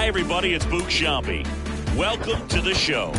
Hi, everybody. It's Boog Sciambi. Welcome to the show.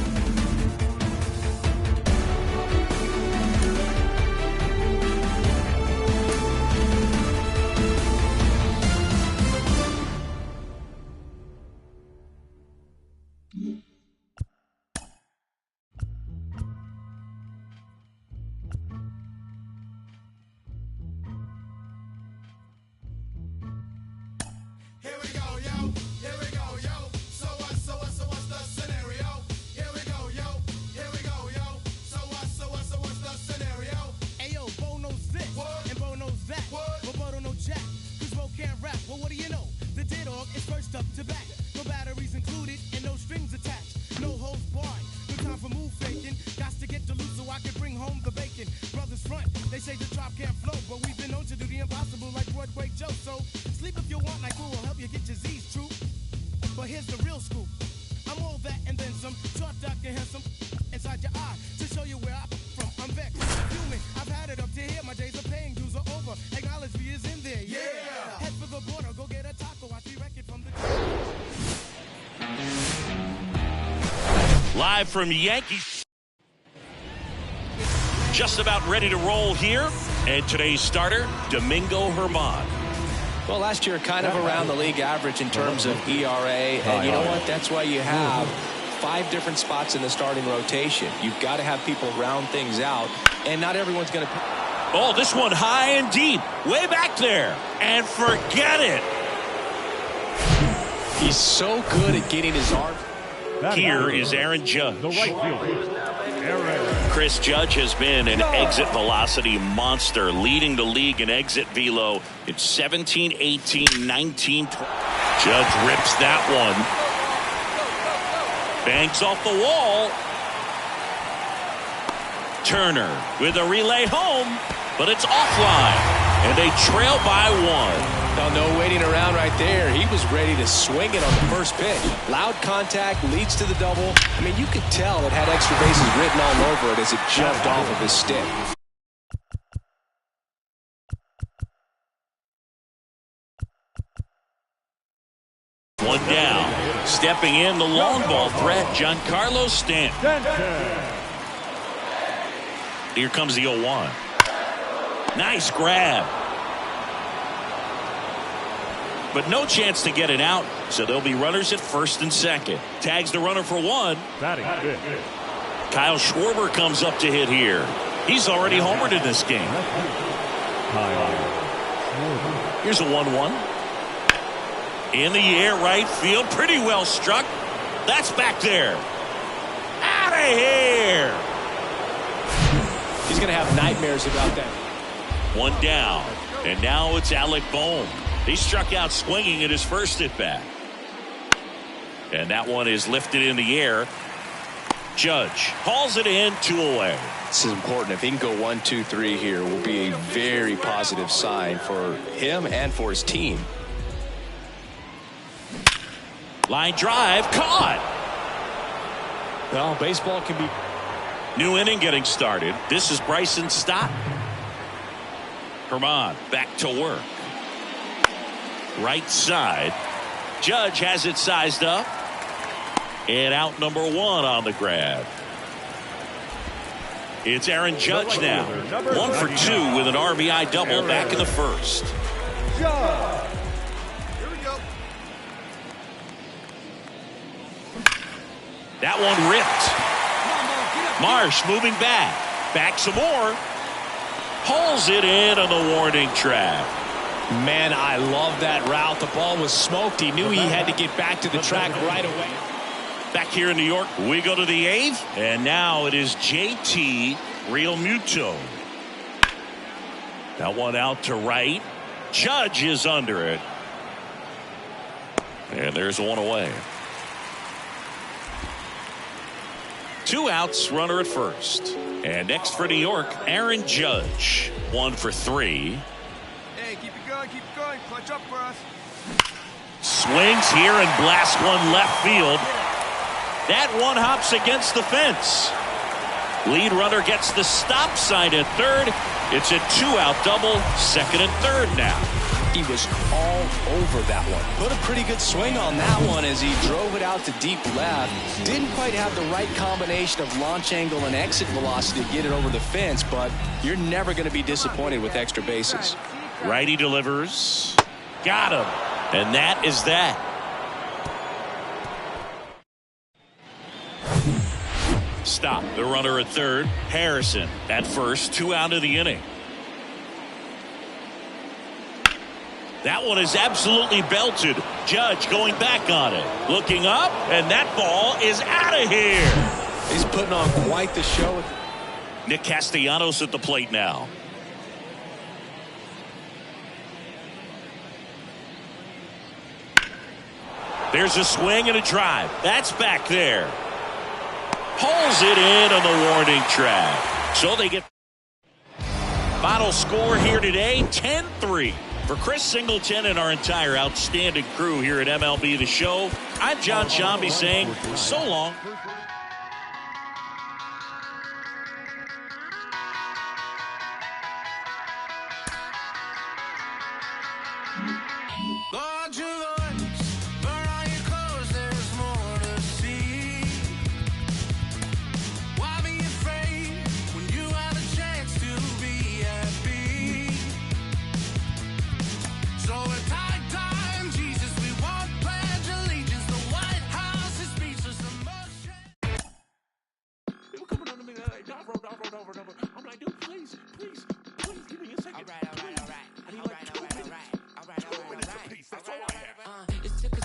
Live from Yankees. Just about ready to roll here. And today's starter, Domingo Germán. Well, last year kind of around the league average in terms of ERA. And you know what? That's why you have 5 different spots in the starting rotation. You've got to have people round things out. And not everyone's going to... Oh, this one high and deep. Way back there. And forget it. He's so good at getting his arm. Here is Aaron Judge. The right fielder, Chris Judge has been an exit velocity monster, leading the league in exit velo in 17, 18, 19, 20. Judge rips that one. Bangs off the wall. Turner with a relay home, but it's offline. And they trail by 1. Now, no waiting around right there. He was ready to swing it on the first pitch. Loud contact leads to the double. I mean, you could tell it had extra bases written all over it as it jumped off of his stick. One down. Stepping in the long ball threat, Giancarlo Stanton. Here comes the 0-1. Nice grab. But no chance to get it out, so there'll be runners at first and second. Tags the runner for 1. batting fifth. Kyle Schwarber comes up to hit here. He's already homered in this game. Here's a 1-1. In the air, right field, pretty well struck. That's back there. Out of here. He's going to have nightmares about that. One down, and now it's Alec Bohm. He struck out swinging at his first at bat. And that one is lifted in the air. Judge hauls it in, 2 away. This is important. If he can go 1, 2, 3 here, will be a very positive sign for him and for his team. Line drive, caught. Well, baseball can be... New inning getting started. This is Bryson Stott. Germán back to work. Right side. Judge has it sized up. And out number 1 on the grab. It's Aaron Judge now. 1 for 2 with an RBI double back in the first. Here we go. That one ripped. Marsh moving back. Back some more. Pulls it in on the warning track. Man, I love that route. The ball was smoked. He knew he had to get back to the track right away. Back here in New York, we go to the 8th. And now it is JT Realmuto. That one out to right. Judge is under it. And there's 1 away. 2 outs, runner at first. And next for New York, Aaron Judge. 1 for 3. Hey, keep it going, clutch up for us. Swings here and blasts one left field. That one hops against the fence. Lead runner gets the stop sign at third. It's a 2-out double, second and third now. He was all over that one. Put a pretty good swing on that one as he drove it out to deep left. Didn't quite have the right combination of launch angle and exit velocity to get it over the fence, but you're never going to be disappointed with extra bases. Righty delivers. Got him. And that is that. Stop. The runner at third. Harrison at first. 2 out of the inning. That one is absolutely belted. Judge going back on it. Looking up, and that ball is out of here. He's putting on quite the show. Nick Castellanos at the plate now. There's a swing and a drive. That's back there. Pulls it in on the warning track. So they get final score here today, 10-3. For Chris Singleton and our entire outstanding crew here at MLB The Show, I'm John Shambi saying so long. I'm like, dude, please give me a second. All right. I need like 2 minutes. All right. 2 minutes apiece. That's all I have. It's took us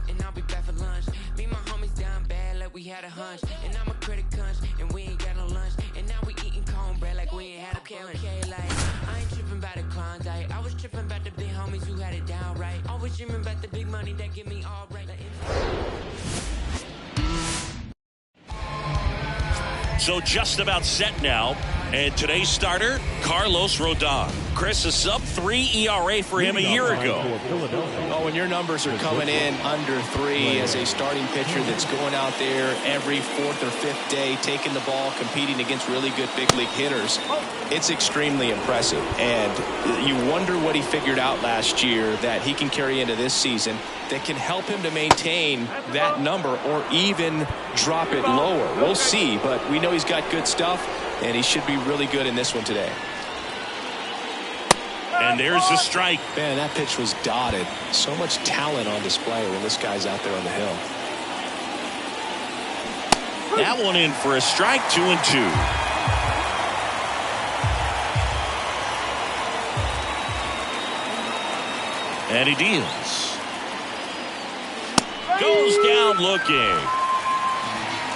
and I'll be back for lunch. Me and my homies down bad like we had a hunch. And I'm a critic hunch, and we ain't got no lunch. And now we eating cornbread like we ain't had a lunch. Okay, like, I ain't tripping about the Klondike. I was tripping about the big homies who had it down right. Always dreaming about the big money that give me all right. So just about set now. And today's starter, Carlos Rodon. Chris, a sub-3 ERA for him a year ago. Oh, and your numbers are coming in under 3 as a starting pitcher that's going out there every 4th or 5th day, taking the ball, competing against really good big league hitters. It's extremely impressive. And you wonder what he figured out last year that he can carry into this season that can help him to maintain that number or even drop it lower. We'll see, but we know he's got good stuff, and he should be really good in this one today. And there's the strike. Man, that pitch was dotted. So much talent on display when this guy's out there on the hill. That one in for a strike, 2-2. And he deals. Goes down looking.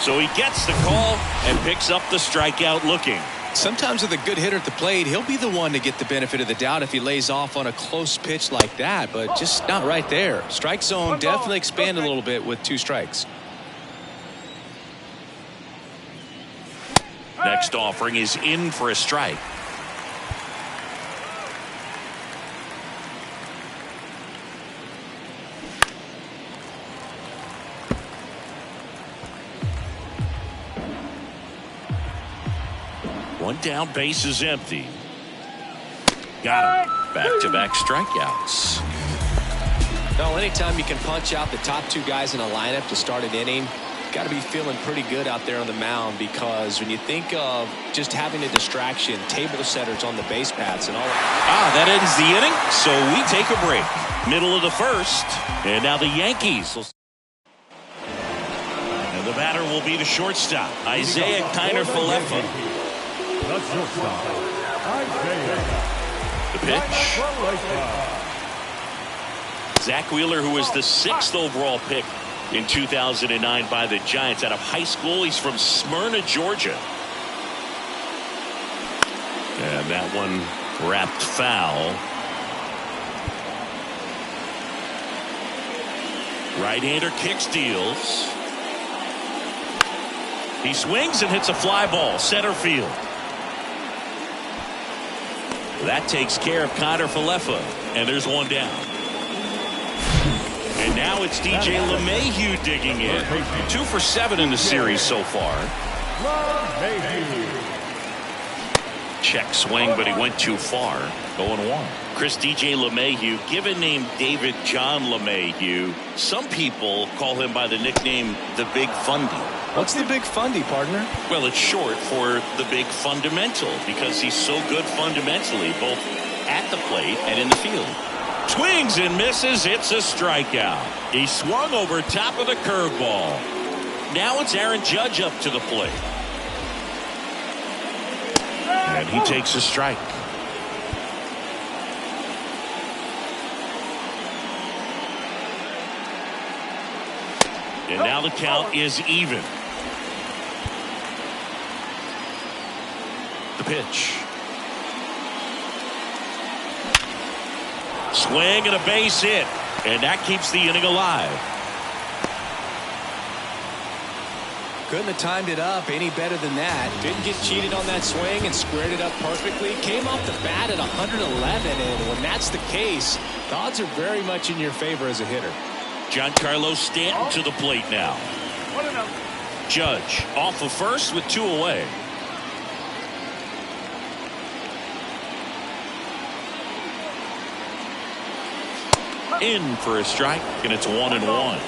So he gets the call and picks up the strikeout looking. Sometimes with a good hitter at the plate, he'll be the one to get the benefit of the doubt if he lays off on a close pitch like that, but just not right there. Strike zone definitely expanded a little bit with 2 strikes. Next offering is in for a strike. One down, base is empty. Got him. Back-to-back strikeouts. No, anytime you can punch out the top 2 guys in a lineup to start an inning, got to be feeling pretty good out there on the mound, because when you think of just having a distraction, table setters on the base paths and all that ends the inning, so we take a break. Middle of the first, and now the Yankees. And the batter will be the shortstop, Isaiah Kiner-Falefa. The shortstop, Isaiah. The pitch. Zach Wheeler, who was the 6th overall pick in 2009 by the Giants out of high school. He's from Smyrna, Georgia. And that one wrapped foul. Right-hander kicks, deals. He swings and hits a fly ball, center field. That takes care of Kiner-Falefa, and there's one down. And now it's DJ LeMahieu digging in. 2 for 7 in the series so far. Check swing, but he went too far. 0-1. Chris DJ LeMahieu, given name David John LeMahieu. Some people call him by the nickname the Big Fundy. What's the Big Fundy, partner? Well, it's short for the Big Fundamental because he's so good fundamentally, both at the plate and in the field. Swings and misses. It's a strikeout. He swung over top of the curveball. Now it's Aaron Judge up to the plate. And he takes a strike. And now the count is even. The pitch. Swing and a base hit. And that keeps the inning alive. Couldn't have timed it up any better than that. Didn't get cheated on that swing and squared it up perfectly. Came off the bat at 111, and when that's the case, the odds are very much in your favor as a hitter. Giancarlo Stanton to the plate now. Judge off of first with 2 away. In for a strike, and it's 1-1.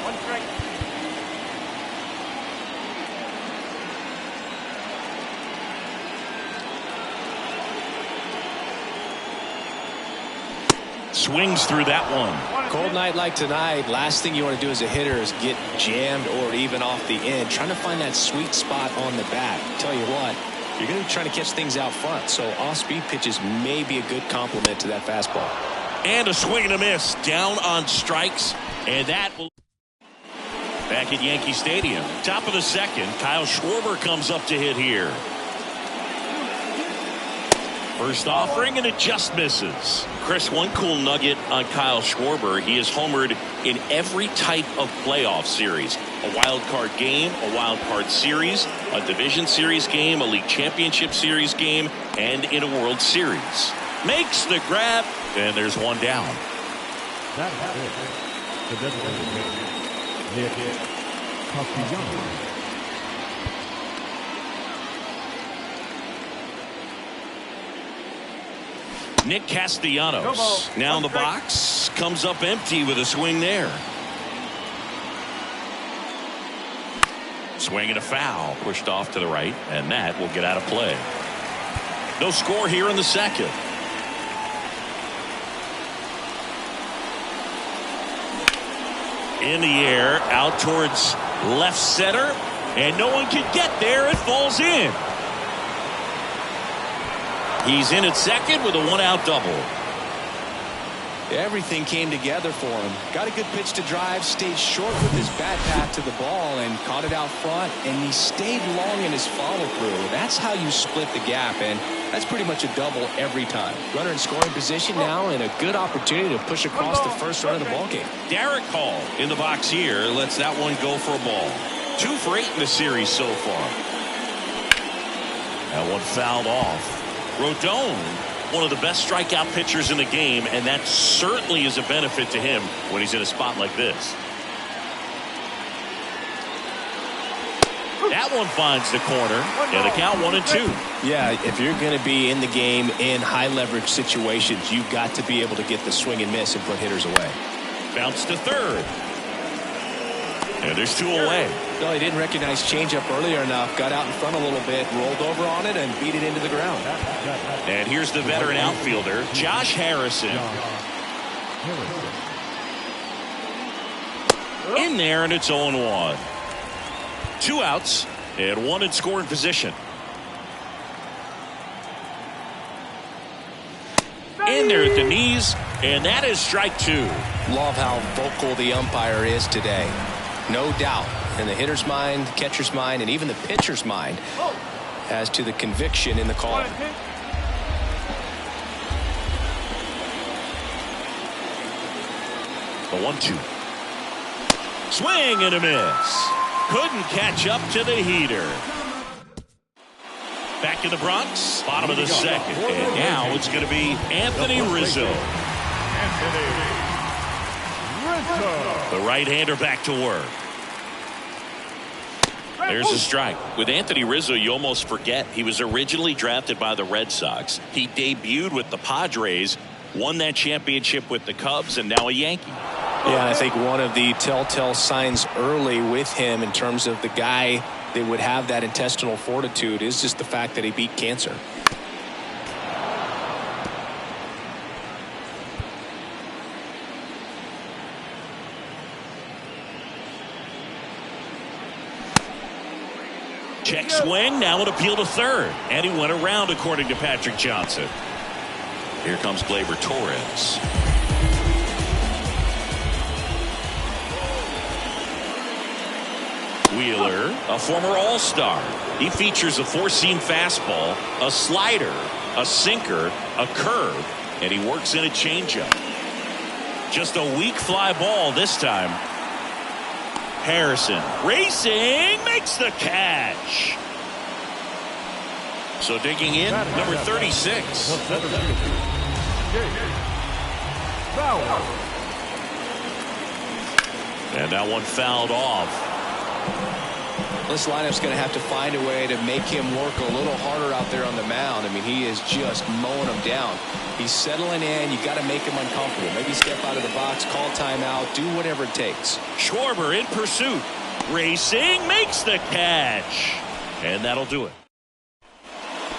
Swings through that one. Cold night like tonight, last thing you want to do as a hitter is get jammed or even off the end. Trying to find that sweet spot on the bat. Tell you what, you're going to be trying to catch things out front, so off-speed pitches may be a good complement to that fastball. And a swing and a miss. Down on strikes, and that will... Back at Yankee Stadium. Top of the second, Kyle Schwarber comes up to hit here. First offering, and it just misses. Chris, one cool nugget on Kyle Schwarber. He has homered in every type of playoff series. A wild card game, a wild card series, a division series game, a league championship series game, and in a World Series. Makes the grab, and there's one down. That is it. The designated hitter, Nick Castellanos. Nick Castellanos now in the box, comes up empty with a swing there. Swing and a foul, pushed off to the right, and that will get out of play. No score here in the second. In the air, out towards left center, and no one can get there. It falls in. He's in at second with a 1-out double. Everything came together for him. Got a good pitch to drive, stayed short with his bat path to the ball, and caught it out front, and he stayed long in his follow-through. That's how you split the gap, and that's pretty much a double every time. Runner in scoring position now, and a good opportunity to push across the first run of the ballgame. Derek Hall in the box here lets that one go for a ball. 2 for 8 in the series so far. That one fouled off. Rodon, one of the best strikeout pitchers in the game, and that certainly is a benefit to him when he's in a spot like this. That one finds the corner, and the count 1-2. Yeah, if you're going to be in the game in high leverage situations, you've got to be able to get the swing and miss and put hitters away. Bounce to third. And there's 2 away. No, he didn't recognize changeup earlier enough. Got out in front a little bit, rolled over on it, and beat it into the ground. And here's the veteran outfielder, Josh Harrison. In there, and it's 0-1. 2 outs, and 1 in scoring position. In there at the knees, and that is strike 2. Love how vocal the umpire is today. No doubt in the hitter's mind, catcher's mind, and even the pitcher's mind as to the conviction in the call. The 1-2. Swing and a miss. Couldn't catch up to the heater. Back in the Bronx, bottom of the second. And now it's going to be Anthony Rizzo. The right-hander back to work. There's a strike. With Anthony Rizzo, you almost forget he was originally drafted by the Red Sox. He debuted with the Padres, won that championship with the Cubs, and now a Yankee. Yeah, I think one of the telltale signs early with him in terms of the guy that would have that intestinal fortitude is just the fact that he beat cancer. Check swing, now an appeal to third. And he went around, according to Patrick Johnson. Here comes Gleyber Torres. Wheeler, a former All-Star. He features a four-seam fastball, a slider, a sinker, a curve, and he works in a changeup. Just a weak fly ball this time. Harrison racing, makes the catch. So digging in, number 36. And that one fouled off. This lineup's going to have to find a way to make him work a little harder out there on the mound. I mean, he is just mowing them down. He's settling in. You got to make him uncomfortable. Maybe step out of the box, call timeout, do whatever it takes. Schwarber in pursuit. Racing, makes the catch. And that'll do it.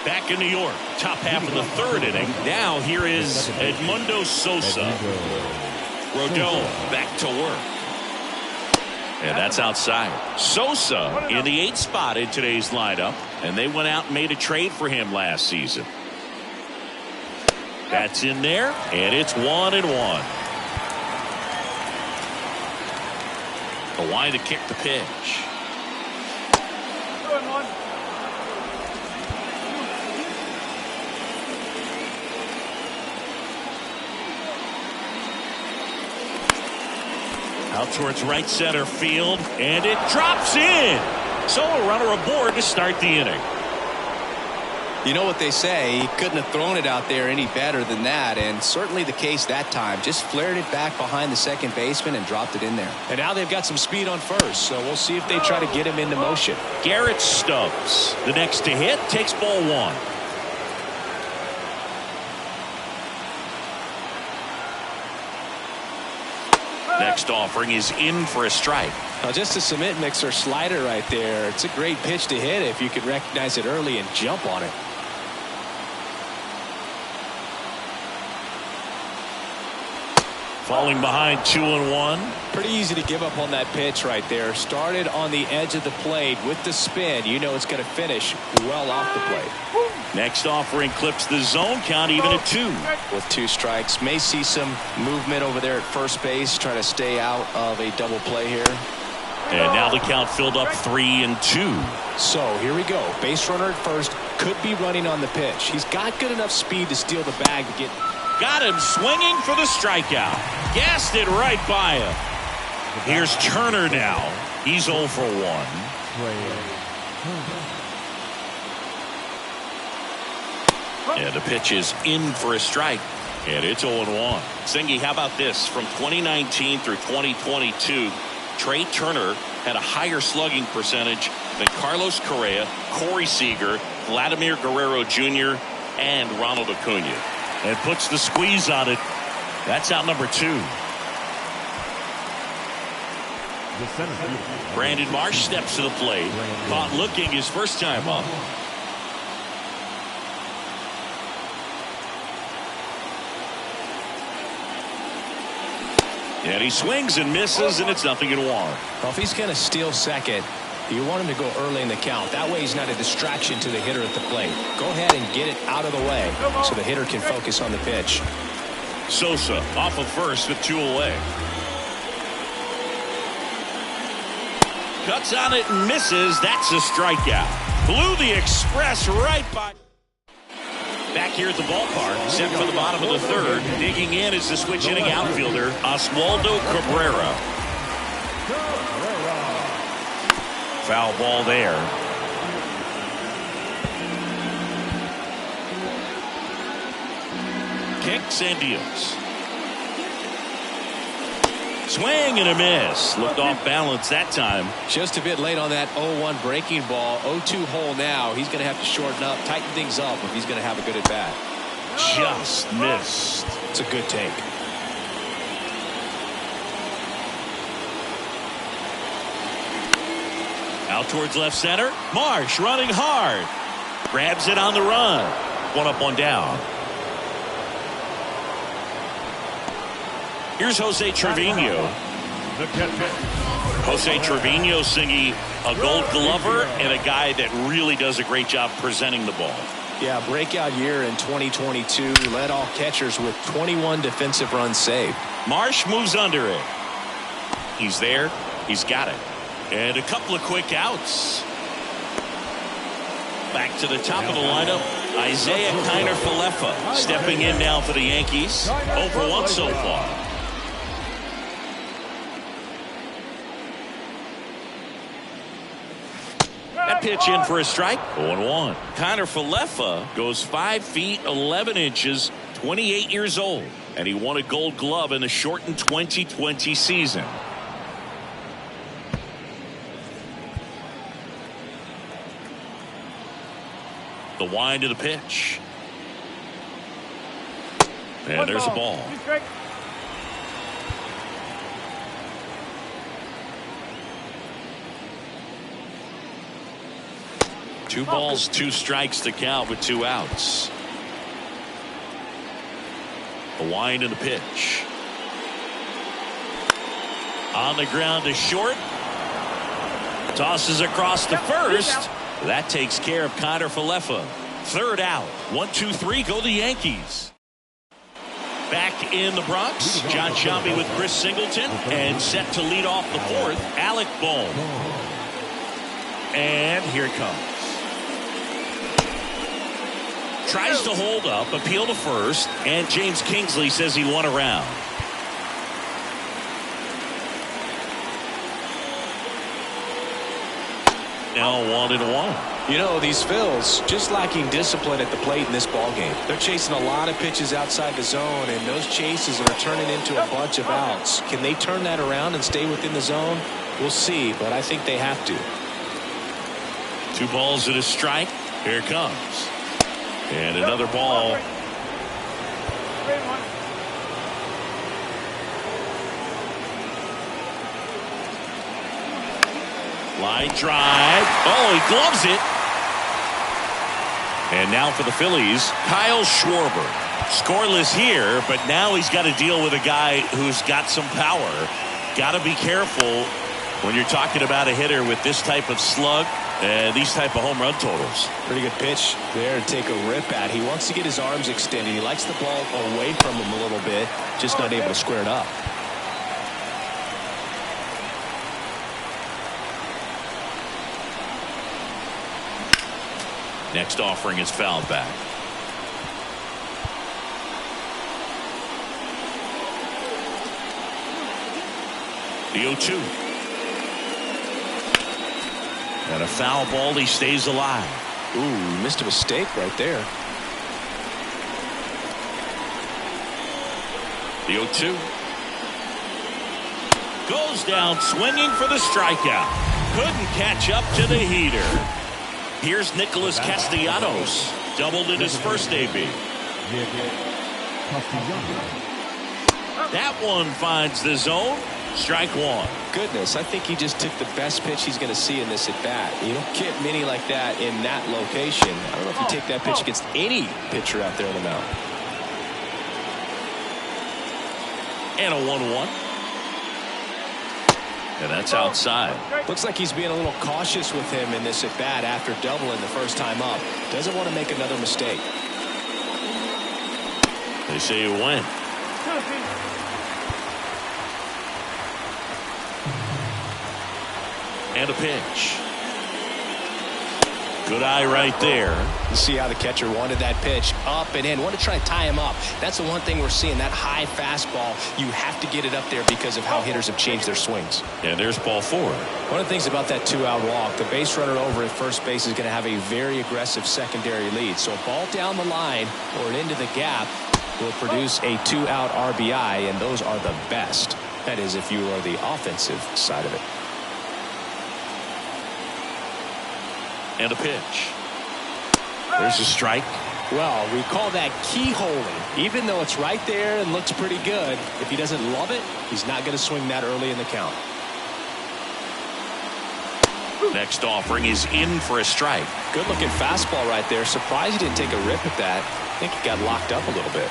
Back in New York, top half of the third inning. Now here is Edmundo Sosa. Rodon back to work. And that's outside. Sosa in the 8th spot in today's lineup. And they went out and made a trade for him last season. That's in there. And it's 1-1. Kawhi to kick the pitch. Out towards right center field, and it drops in. So a runner aboard to start the inning. You know what they say, he couldn't have thrown it out there any better than that, and certainly the case that time. Just flared it back behind the second baseman and dropped it in there. And now they've got some speed on first, so we'll see if they try to get him into motion. Garrett Stubbs, the next to hit, takes ball one. Next offering is in for a strike. Now just a cement mixer slider right there. It's a great pitch to hit if you could recognize it early and jump on it. Falling behind 2-1. Pretty easy to give up on that pitch right there. Started on the edge of the plate with the spin. You know it's going to finish well off the plate. Next offering clips the zone count even at 2. With 2 strikes, may see some movement over there at first base, trying to stay out of a double play here. And now the count filled up 3-2. So here we go. Base runner at first, could be running on the pitch. He's got good enough speed to steal the bag to get. Got him swinging for the strikeout. Gassed it right by him. Here's Turner now. He's 0 for 1. And the pitch is in for a strike. And it's 0-1. Singy, how about this? From 2019 through 2022, Trey Turner had a higher slugging percentage than Carlos Correa, Corey Seager, Vladimir Guerrero Jr., and Ronald Acuna. And puts the squeeze on it. That's out number 2. Brandon Marsh steps to the plate. Caught looking his first time up. And he swings and misses, and it's 0-1. Well, if he's going to steal second, you want him to go early in the count. That way he's not a distraction to the hitter at the plate. Go ahead and get it out of the way so the hitter can focus on the pitch. Sosa off of first with 2 away. Cuts on it and misses. That's a strikeout. Blew the express right by. Back here at the ballpark, set for the bottom of the third. Digging in is the switch hitting outfielder, Oswaldo Cabrera. Foul ball there. Kicks and deals. Swing and a miss. Looked off balance that time. Just a bit late on that 0-1 breaking ball. 0-2 hole now. He's going to have to shorten up, tighten things up if he's going to have a good at bat. Just missed. It's a good take. Out towards left center. Marsh running hard. Grabs it on the run. 1 up, 1 down. Here's Jose Trevino. Jose Trevino, Singy, a Gold Glover and a guy that really does a great job presenting the ball. Yeah, breakout year in 2022. Led all catchers with 21 defensive runs saved. Marsh moves under it. He's there. He's got it. And a couple of quick outs. Back to the top of the lineup. Isaiah Kiner-Falefa stepping in now for the Yankees. 0 for 1 so far. That pitch in for a strike. 0-1. Kiner-Falefa goes 5 feet 11 inches, 28 years old, and he won a Gold Glove in the shortened 2020 season. The wind of the pitch. And there's a ball. 2 balls, 2 strikes to count with 2 outs. The wind of the pitch. On the ground to short. Tosses across to first. That takes care of Kiner-Falefa. 3rd out. 1, 2, 3. Go the Yankees. Back in the Bronx. John Sciambi with Chris Singleton. And set to lead off the 4th. Alec Bohm. And here it comes. Tries to hold up, appeal to first, and James Kingsley says he won a round. Now 1-1. You know, these Phils just lacking discipline at the plate in this ballgame. They're chasing a lot of pitches outside the zone, and those chases are turning into a bunch of outs. Can they turn that around and stay within the zone? We'll see, but I think they have to. 2 balls and a strike. Here it comes. And another ball. Line drive. Oh, he gloves it. And now for the Phillies, Kyle Schwarber. Scoreless here, but now he's got to deal with a guy who's got some power. Got to be careful when you're talking about a hitter with this type of slug and these type of home run totals. Pretty good pitch there to take a rip at. He wants to get his arms extended. He likes the ball away from him a little bit, just not able to square it up. Next offering is fouled back. The 0-2. And a foul ball, he stays alive. Ooh, missed a mistake right there. The 0-2. Goes down swinging for the strikeout. Couldn't catch up to the heater. Here's Nicholas Castellanos. Doubled in his first AB. That one finds the zone. Strike 1. Goodness, I think he just took the best pitch he's going to see in this at bat. You don't get many like that in that location. I don't know if you take that pitch against any pitcher out there on the mound. And a 1-1. And that's outside. Looks like he's being a little cautious with him in this at bat after doubling the first time up. Doesn't want to make another mistake. They say you win. And a pitch. Good eye right there. You see how the catcher wanted that pitch up and in. Want to try to tie him up. That's the one thing we're seeing. That high fastball, you have to get it up there because of how hitters have changed their swings. And there's ball 4. One of the things about that 2-out walk, the base runner over at first base is going to have a very aggressive secondary lead. So a ball down the line or into the gap will produce a 2-out RBI, and those are the best. That is, if you are the offensive side of it. And a pitch. There's a strike. Well, we call that keyholing. Even though it's right there and looks pretty good, if he doesn't love it, he's not going to swing that early in the count. Next offering is in for a strike. Good looking fastball right there. Surprised he didn't take a rip at that. I think he got locked up a little bit.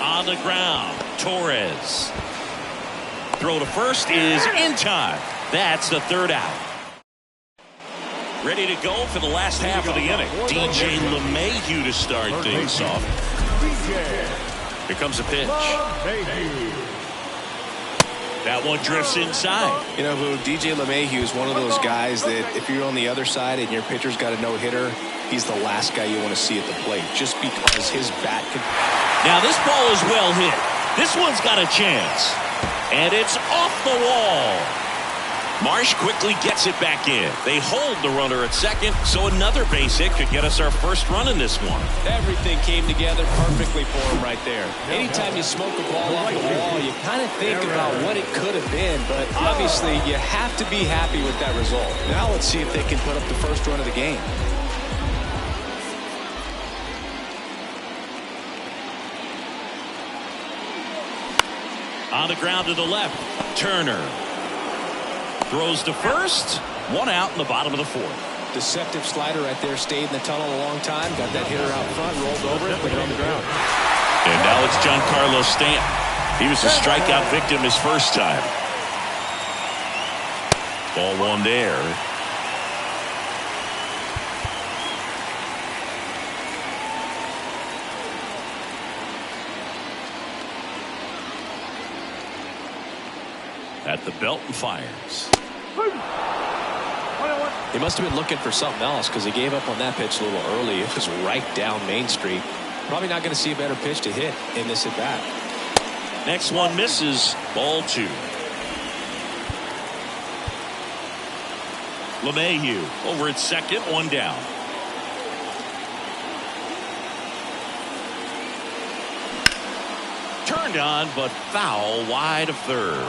On the ground, Torres. Throw to first is in time. That's the third out. Ready to go for the last half of the inning. DJ LeMahieu to start things off. Here comes a pitch. That one drifts inside. You know who? DJ LeMahieu is one of those guys that if you're on the other side and your pitcher's got a no-hitter, he's the last guy you want to see at the plate just because his bat can... Now this ball is well hit. This one's got a chance. And it's off the wall. Marsh quickly gets it back in. They hold the runner at second, so another base hit could get us our first run in this one. Everything came together perfectly for him right there. Anytime you smoke a ball off the wall, you kind of think about what it could have been, but obviously you have to be happy with that result. Now let's see if they can put up the first run of the game. On the ground to the left, Turner. Throws to first. One out in the bottom of the fourth. Deceptive slider right there. Stayed in the tunnel a long time. Got that hitter out front. Rolled over it. Put it on the ground. And now it's Giancarlo Stanton. He was a strikeout victim his first time. Ball one there. At the belt and fires. He must have been looking for something else because he gave up on that pitch a little early. It was right down Main Street. Probably not going to see a better pitch to hit in this at bat. Next one misses. Ball two. LeMahieu over at second, one down. Turned on, but foul wide of third.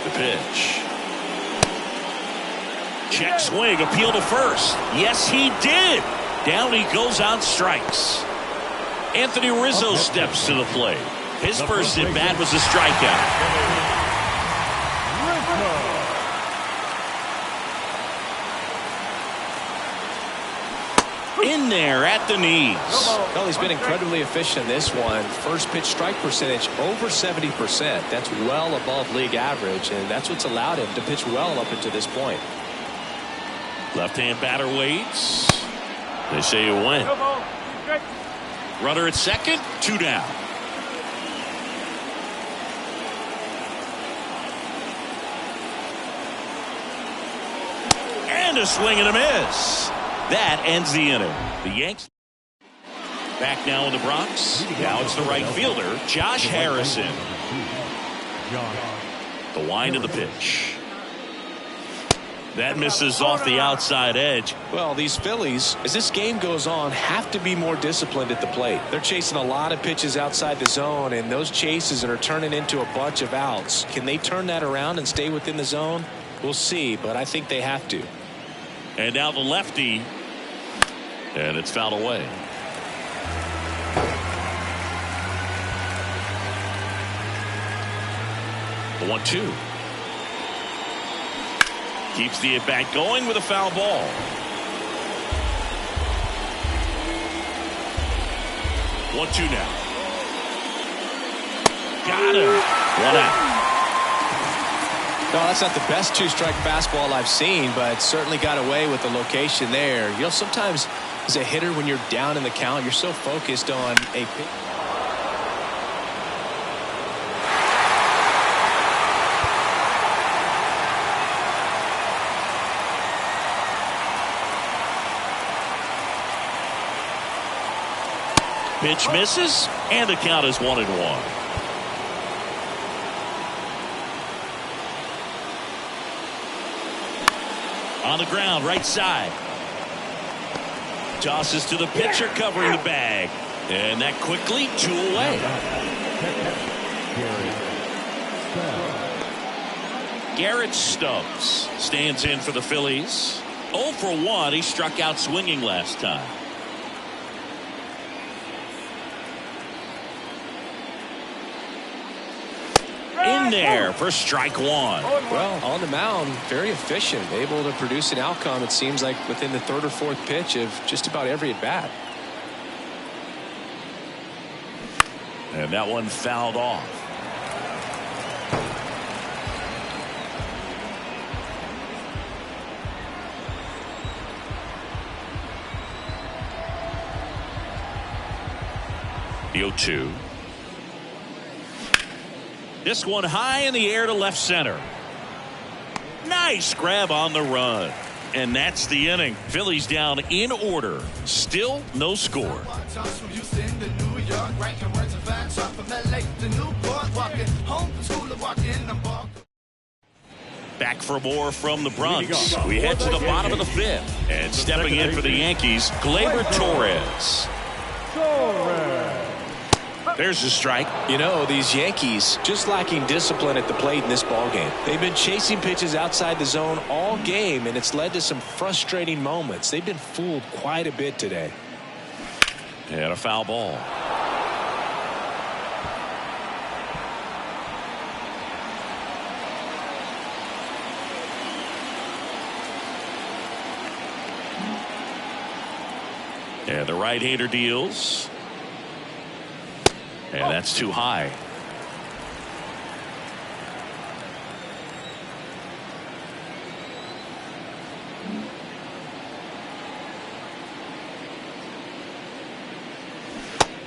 The pitch. Check swing, appeal to first. Yes, he did. Down he goes on strikes. Anthony Rizzo steps to the plate. His first at bat was a strikeout. In there at the knees. Well, he's been incredibly efficient in this one. First pitch strike percentage over 70%. That's well above league average, and that's what's allowed him to pitch well up until this point. Left-hand batter waits. They say it went. Runner at second, two down. And a swing and a miss. That ends the inning. The Yanks back now in the Bronx. Now it's the right fielder, Josh Harrison. The wind of the pitch. That misses off the outside edge. Well, these Phillies, as this game goes on, have to be more disciplined at the plate. They're chasing a lot of pitches outside the zone, and those chases are turning into a bunch of outs. Can they turn that around and stay within the zone? We'll see, but I think they have to. And now the lefty. And it's fouled away. The 1-2. Keeps the at-bat going with a foul ball. One-two now. Got him. One out. No, that's not the best two-strike fastball I've seen, but certainly got away with the location there. You know, sometimes as a hitter, when you're down in the count, you're so focused on a pitch. Pitch misses, and the count is 1-1. On the ground, right side. Tosses to the pitcher, covering the bag. And that quickly, 2 away. Garrett Stubbs stands in for the Phillies. 0 for 1. He struck out swinging last time. In there for strike 1. Well, on the mound, very efficient, able to produce an outcome, it seems like, within the 3rd or 4th pitch of just about every at bat. And that one fouled off. The 0-2. This one high in the air to left center. Nice grab on the run. And that's the inning. Phillies down in order. Still no score. Back for more from the Bronx. We head to the bottom of the 5th. And stepping in for the Yankees, Gleyber Torres. There's a strike. You know, these Yankees just lacking discipline at the plate in this ballgame. They've been chasing pitches outside the zone all game, and it's led to some frustrating moments. They've been fooled quite a bit today. And a foul ball. And the right-hander deals. And that's too high.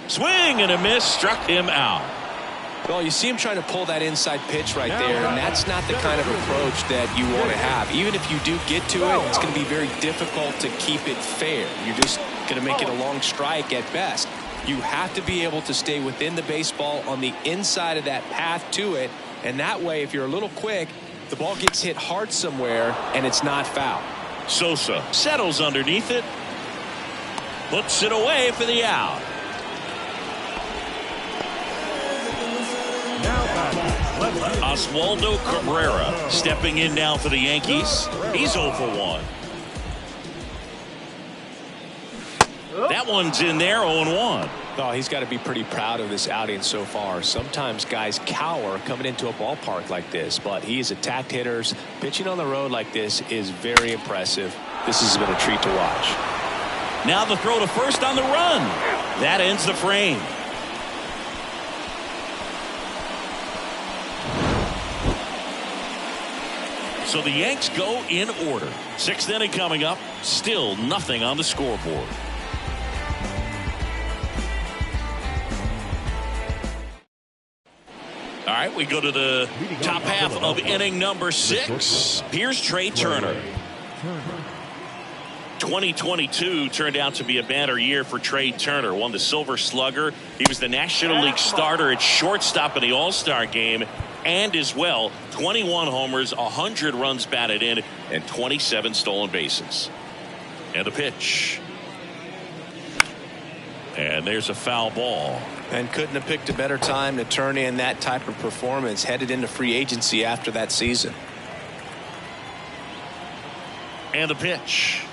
Swing and a miss, struck him out. Well, you see him trying to pull that inside pitch right there, and that's not the kind of approach that you want to have. Even if you do get to it, it's going to be very difficult to keep it fair. You're just going to make it a long strike at best. You have to be able to stay within the baseball on the inside of that path to it, and that way, if you're a little quick, the ball gets hit hard somewhere, and it's not foul. Sosa settles underneath it, puts it away for the out. Oswaldo Cabrera stepping in now for the Yankees. He's 0 for 1. That one's in there, 0-1. Oh, he's got to be pretty proud of this outing so far. Sometimes guys cower coming into a ballpark like this, but he has attacked hitters. Pitching on the road like this is very impressive. This has been a treat to watch. Now the throw to first on the run. That ends the frame. So the Yanks go in order. 6th inning coming up. Still nothing on the scoreboard. All right, we go to the top half of inning number 6. Here's Trey Turner. 2022 turned out to be a banner year for Trey Turner. Won the Silver Slugger. He was the National League starter at shortstop in the All-Star game. And as well, 21 homers, 100 runs batted in, and 27 stolen bases. And the pitch. And there's a foul ball. And couldn't have picked a better time to turn in that type of performance headed into free agency after that season. And the pitch.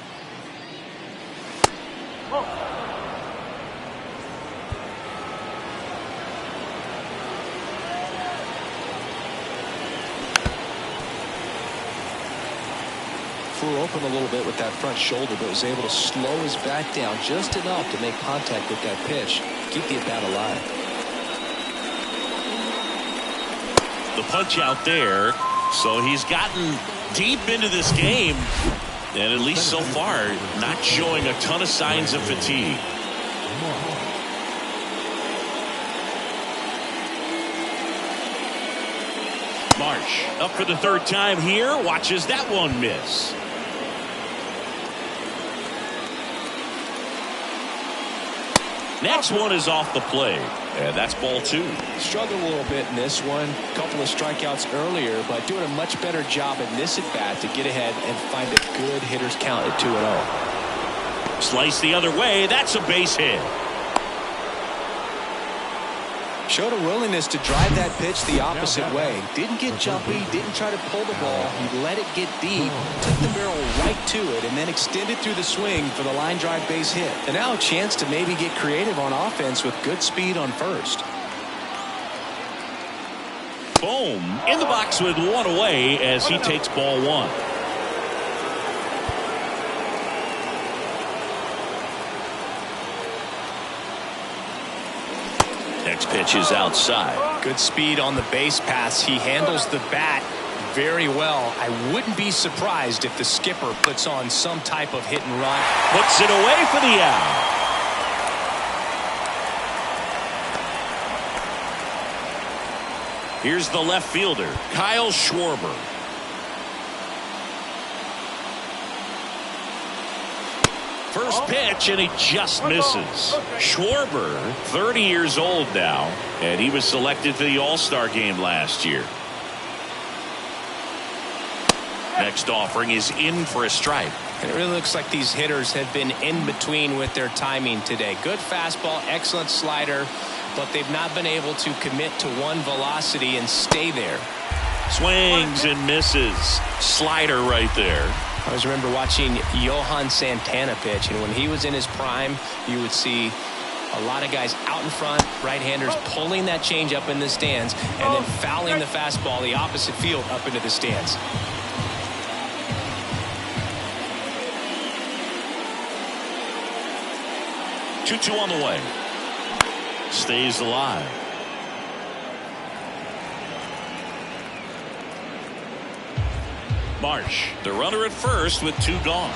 Flew open a little bit with that front shoulder, but was able to slow his back down just enough to make contact with that pitch. Keep the at-bat alive. The punch out there. So he's gotten deep into this game. And at least so far, not showing a ton of signs of fatigue. Marsh up for the 3rd time here. Watches that one miss. Next one is off the plate, and that's ball 2. Struggled a little bit in this one. A couple of strikeouts earlier, but doing a much better job in this at-bat to get ahead and find a good hitter's count at 2-0. Slice the other way. That's a base hit. Showed a willingness to drive that pitch the opposite way. Didn't get jumpy, didn't try to pull the ball. He let it get deep, took the barrel right to it, and then extended through the swing for the line drive base hit. And now a chance to maybe get creative on offense with good speed on first. Boom. In the box with one away as he takes ball 1. Next pitch is outside. Good speed on the base pass. He handles the bat very well. I wouldn't be surprised if the skipper puts on some type of hit and run. Puts it away for the out. Here's the left fielder, Kyle Schwarber. First pitch, and he just misses. Schwarber, 30 years old now, and he was selected for the All-Star game last year. Next offering is in for a strike. And it really looks like these hitters have been in between with their timing today. Good fastball, excellent slider, but they've not been able to commit to one velocity and stay there. Swings and misses. Slider right there. I always remember watching Johan Santana pitch, and when he was in his prime, you would see a lot of guys out in front, right-handers pulling that change up in the stands, and then fouling the fastball the opposite field up into the stands. Two on the way. Stays alive. Marsh, the runner at first with 2 gone.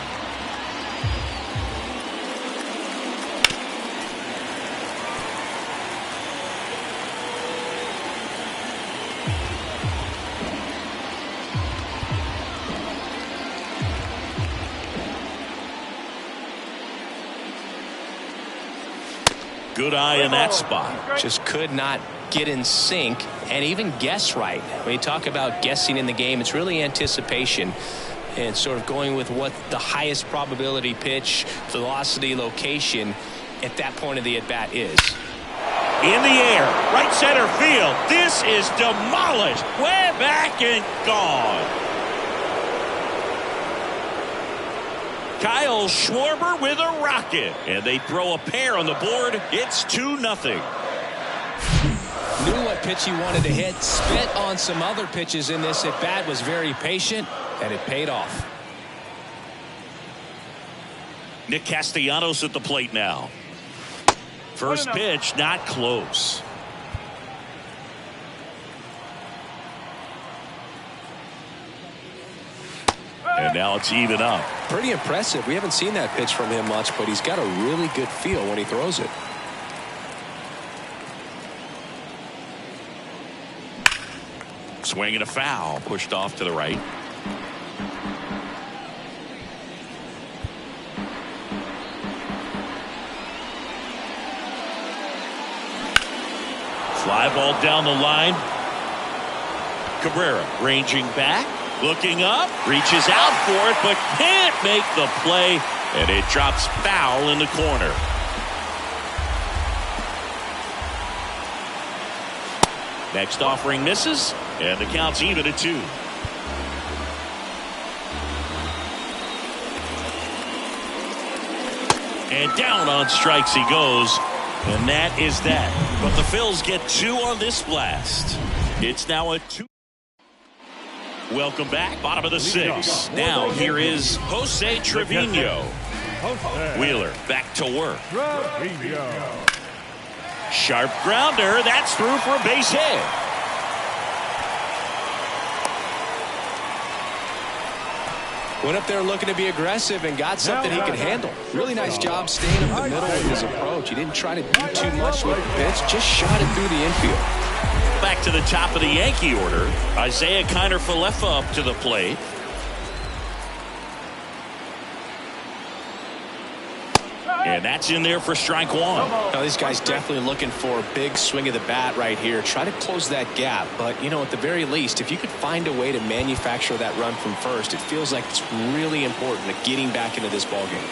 Good eye in that spot. Just could not get in sync and even guess right. When you talk about guessing in the game, it's really anticipation and sort of going with what the highest probability pitch, velocity, location at that point of the at-bat is. In the air, right center field. This is demolished. Way back and gone. Kyle Schwarber with a rocket, and they throw a pair on the board. It's 2-0. Knew what pitch he wanted to hit, spit on some other pitches in this at bat, was very patient, and it paid off. Nick Castellanos at the plate now. First pitch, not close. And now it's even up. Pretty impressive. We haven't seen that pitch from him much, but he's got a really good feel when he throws it. Swing and a foul, pushed off to the right. Fly ball down the line. Cabrera ranging back, looking up, reaches out for it, but can't make the play, and it drops foul in the corner. Next offering misses, and the count's even at 2. And down on strikes he goes, and that is that. But the Phils get 2 on this blast. It's now a 2. Welcome back, bottom of the 6th. Now here is Jose Trevino. Wheeler back to work. Sharp grounder, that's through for a base hit. Went up there looking to be aggressive and got something he could handle. Really nice job staying up the middle with his approach. He didn't try to do too much with the pitch, just shot it through the infield. Back to the top of the Yankee order. Isaiah Kiner-Falefa up to the plate. And that's in there for strike one. Now, these guys definitely looking for a big swing of the bat right here. Try to close that gap. But, you know, at the very least, if you could find a way to manufacture that run from first, it feels like it's really important to getting back into this ballgame.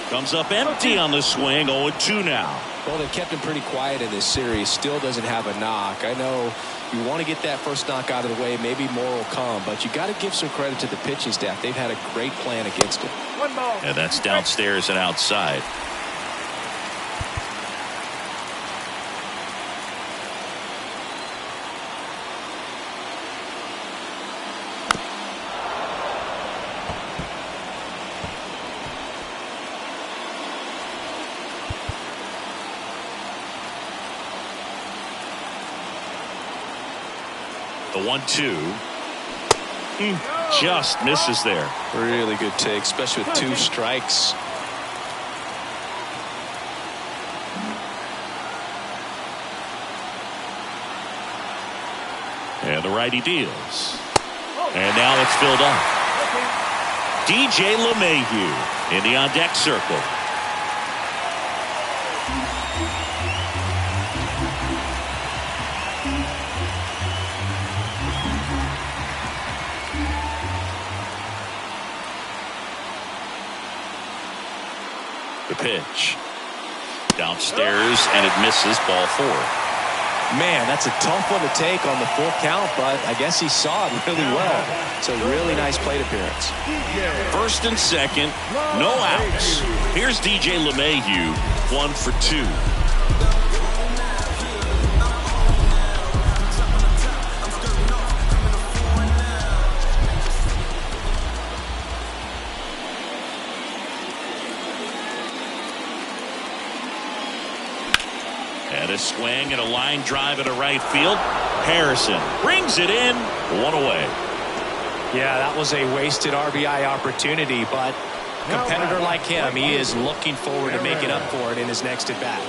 Comes up empty on the swing. 0-2 now. Well, they've kept him pretty quiet in this series. Still doesn't have a knock. I know you want to get that first knock out of the way. Maybe more will come. But you got to give some credit to the pitching staff. They've had a great plan against him. And that's downstairs and outside. The 1-2. Just misses there. Really good take, especially with 2 strikes. And the righty deals. And now it's filled up. DJ LeMahieu in the on-deck circle. The pitch. Downstairs, and it misses, ball 4. Man, that's a tough one to take on the full count, but I guess he saw it really well. It's a really nice plate appearance. First and second, no outs. Here's DJ LeMahieu, 1 for 2. And a swing and a line drive into right field. Harrison brings it in, 1 away. Yeah, that was a wasted RBI opportunity, but a competitor like him, he is looking forward to making up for it in his next at-bat.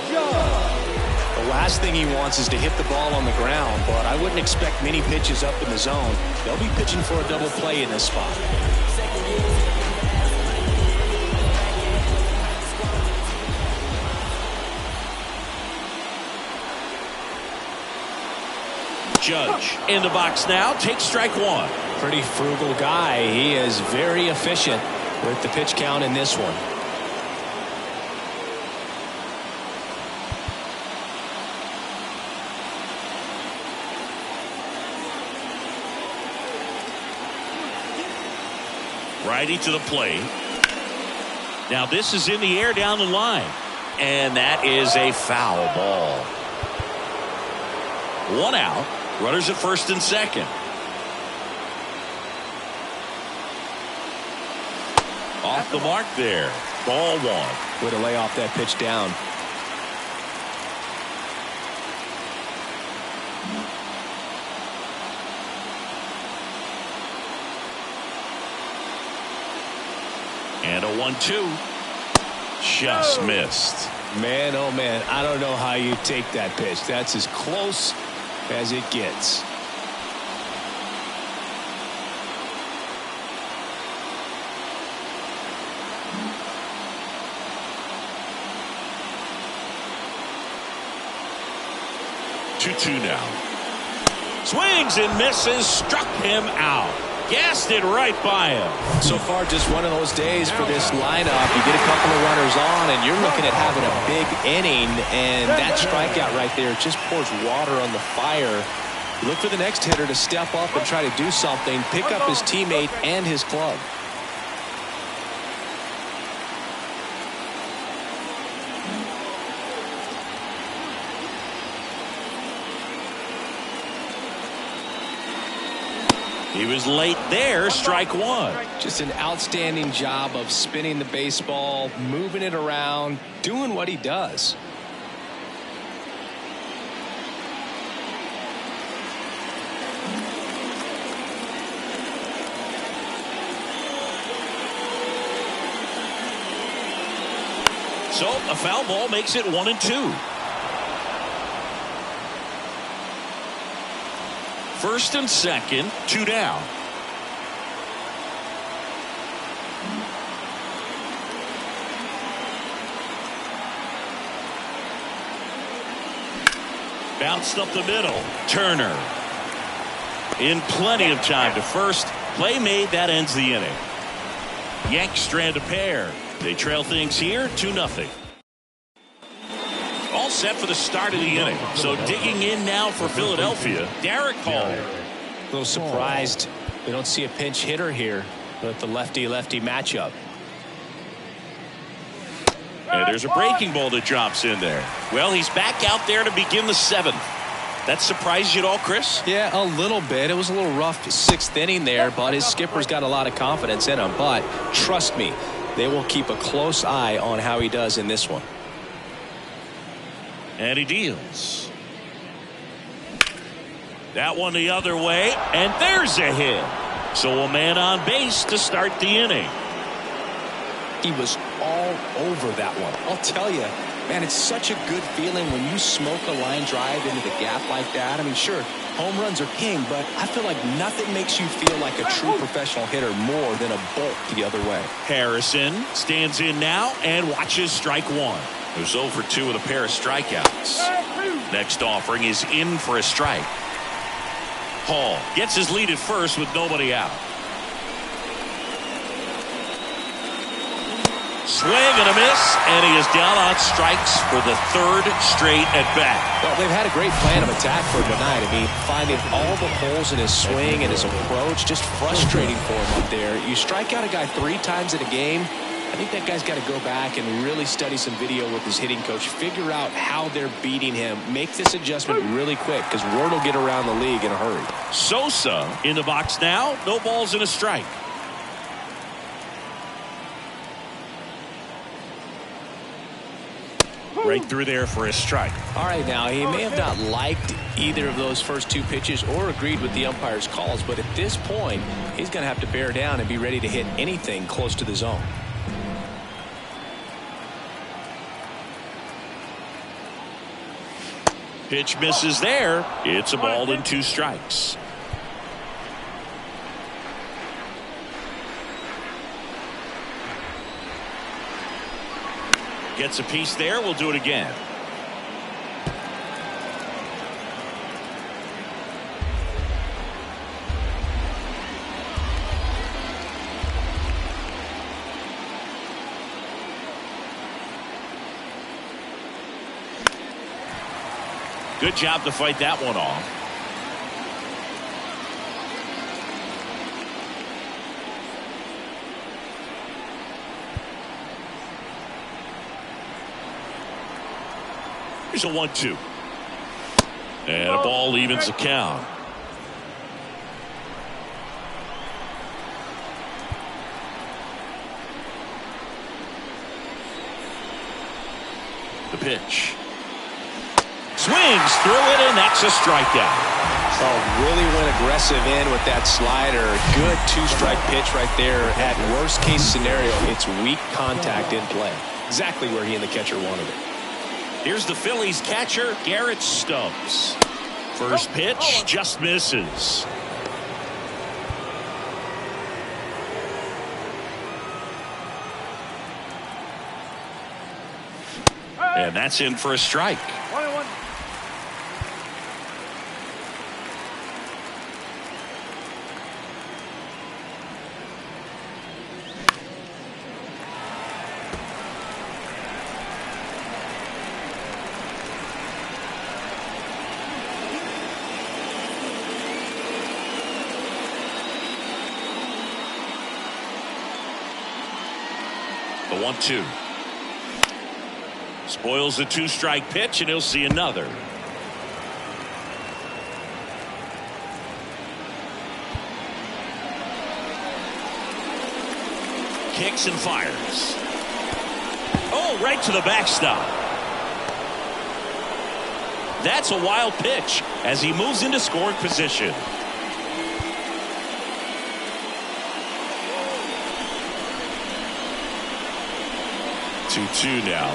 The last thing he wants is to hit the ball on the ground, but I wouldn't expect many pitches up in the zone. They'll be pitching for a double play in this spot. Judge in the box now, takes strike 1. Pretty frugal guy. He is very efficient with the pitch count in this one. Righty to the plate. Now this is in the air down the line. And that is a foul ball. 1 out. Runners at first and second. Off the mark there. Ball 1. Way to lay off that pitch down. And a 1-2. Just missed. Man, oh man, I don't know how you take that pitch. That's as close as it gets. Two now. Swings and misses, struck him out. Gassed it right by him. So far, just one of those days for this lineup. You get a couple of runners on, and you're looking at having a big inning, and that strikeout right there just pours water on the fire. You look for the next hitter to step up and try to do something, pick up his teammate and his club. He was late there, strike 1. Just an outstanding job of spinning the baseball, moving it around, doing what he does. So a foul ball makes it 1-2. First and second, 2 down. Bounced up the middle. Turner in plenty of time to first. Play made. That ends the inning. Yanks strand a pair. They trail things here 2-0. All set for the start of the inning. So digging in now for Philadelphia, Derek Hall. A little surprised we don't see a pinch hitter here with the lefty-lefty matchup. And there's a breaking ball that drops in there. Well, he's back out there to begin the 7th. That surprised you at all, Chris? Yeah, a little bit. It was a little rough 6th inning there, but his skipper's got a lot of confidence in him. But trust me, they will keep a close eye on how he does in this one. And he deals. That one the other way, and there's a hit. So a man on base to start the inning. He was all over that one. I'll tell you, man, it's such a good feeling when you smoke a line drive into the gap like that. I mean, sure, home runs are king, but I feel like nothing makes you feel like a true professional hitter more than a bolt the other way. Harrison stands in now and watches strike one. There's 0 for 2 with a pair of strikeouts. Next offering is in for a strike. Hall gets his lead at first with nobody out. Swing and a miss, and he is down on strikes for the 3rd straight at bat. Well, they've had a great plan of attack for him tonight. I mean, finding all the holes in his swing and his approach, just frustrating for him up there. You strike out a guy 3 times in a game, I think that guy's got to go back and really study some video with his hitting coach, figure out how they're beating him, make this adjustment really quick, because word will get around the league in a hurry. Sosa in the box now, no balls and a strike. Right through there for a strike. All right, now he may have not liked either of those first 2 pitches or agreed with the umpire's calls, but at this point, he's going to have to bear down and be ready to hit anything close to the zone. Pitch misses there. It's a ball and 2 strikes. Gets a piece there. We'll do it again. Good job to fight that one off. Here's a 1-2. And a ball evens the count. The pitch. Swings through it, and that's a strikeout. Oh, really went aggressive in with that slider. Good 2-strike pitch right there. At worst case scenario, it's weak contact in play. Exactly where he and the catcher wanted it. Here's the Phillies catcher, Garrett Stubbs. First pitch just misses. And that's in for a strike. 1-1. The 1-2. Spoils the 2-strike pitch, and he'll see another. Kicks and fires. Oh, right to the backstop. That's a wild pitch as he moves into scoring position. Two now.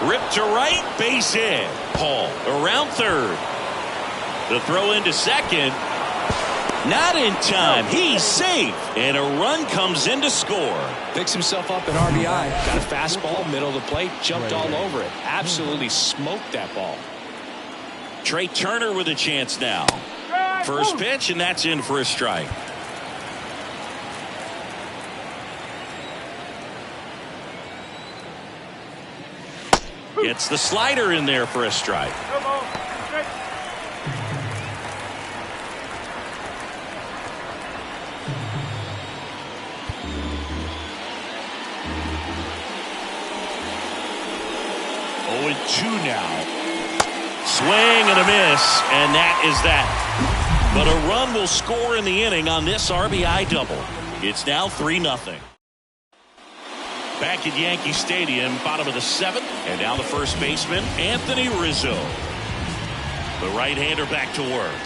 Ripped to right, base hit. Paul around third. The throw into second. Not in time. He's safe. And a run comes in to score. Picks himself up at RBI. Got a fastball, middle of the plate, jumped all over it. Absolutely smoked that ball. Trey Turner with a chance now. First pitch, and that's in for a strike. Gets the slider in there for a strike. Oh, and 2 now. Swing and a miss, and that is that. But a run will score in the inning on this RBI double. It's now 3-0. Back at Yankee Stadium, bottom of the 7th, and now the first baseman, Anthony Rizzo. The right-hander back to work.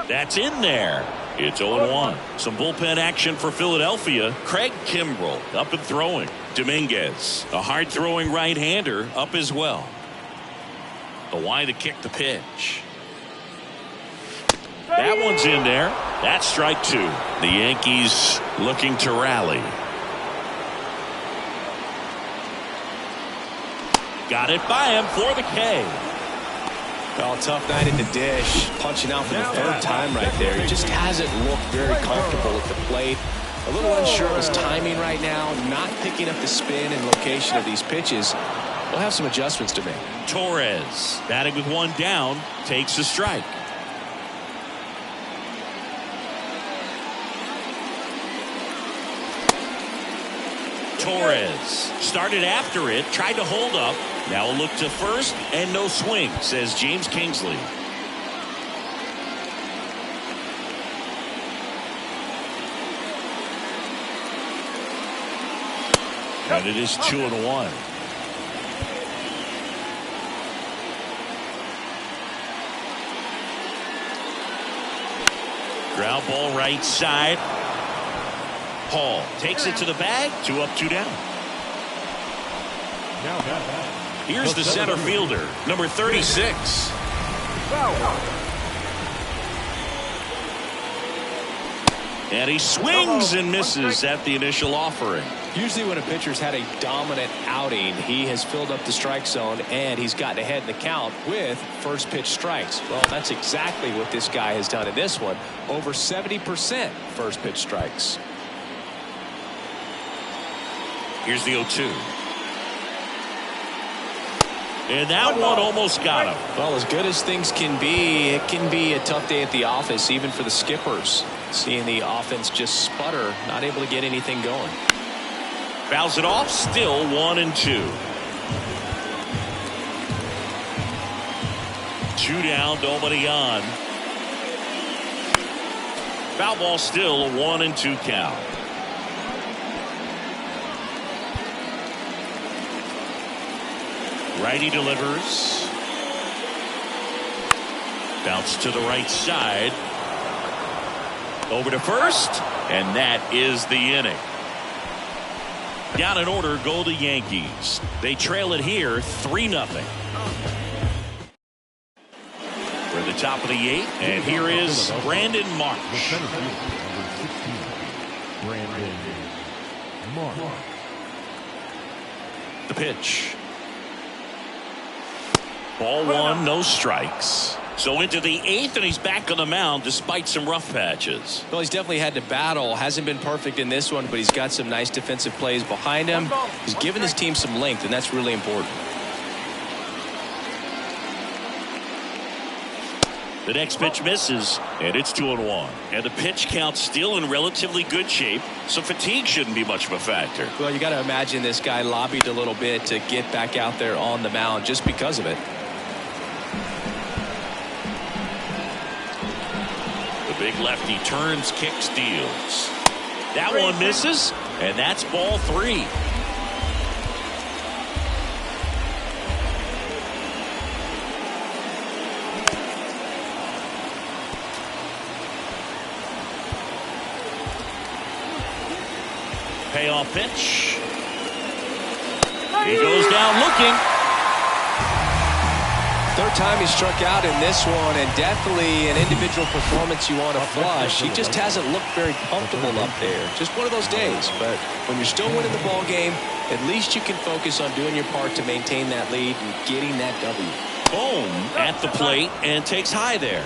That's in there. It's 0-1. Some bullpen action for Philadelphia. Craig Kimbrell up and throwing. Dominguez, a hard-throwing right-hander, up as well. Kawhi to kick the pitch. That one's in there. That's strike 2. The Yankees looking to rally. Got it by him for the K. Well, tough night at the dish. Punching out for the 3rd time right there. He just hasn't looked very comfortable at the plate. A little unsure of his timing right now. Not picking up the spin and location of these pitches. We'll have some adjustments to make. Torres, batting with 1 down, takes a strike. Torres started after it, tried to hold up. Now a look to first, and no swing, says James Kingsley. And it is 2-1. Ground ball right side. Hall takes it to the bag. 2 up, 2 down. Here's the center fielder, number 36. And he swings and misses at the initial offering. Usually when a pitcher's had a dominant outing, he has filled up the strike zone and he's gotten ahead in the count with first pitch strikes. Well, that's exactly what this guy has done in this one. Over 70% first pitch strikes. Here's the 0-2. And that one almost got him. Well, as good as things can be, it can be a tough day at the office, even for the skippers. Seeing the offense just sputter, not able to get anything going. Fouls it off, still 1-2. 2 down, nobody on. Foul ball, still a 1-2 count. Righty delivers. Bounce to the right side. Over to first, and that is the inning. Down in order go the Yankees. They trail it here 3-0. We're at the top of the 8th, and here is Brandon Marsh. Brandon Marsh. The pitch. Ball 1, no strikes. So into the 8th, and he's back on the mound despite some rough patches. Well, he's definitely had to battle. Hasn't been perfect in this one, but he's got some nice defensive plays behind him. He's given his team some length, and that's really important. The next pitch misses, and it's 2-1. And the pitch count still in relatively good shape, so fatigue shouldn't be much of a factor. Well, you got to imagine this guy lobbied a little bit to get back out there on the mound just because of it. Big lefty turns, kicks, deals. That one misses, and that's ball 3. Payoff pitch. He goes down looking. third time he struck out in this one, and definitely an individual performance you want to flush. He just hasn't looked very comfortable up there. Just one of those days. But when you're still winning the ball game, at least you can focus on doing your part to maintain that lead and getting that W. Bohm at the plate and takes high there.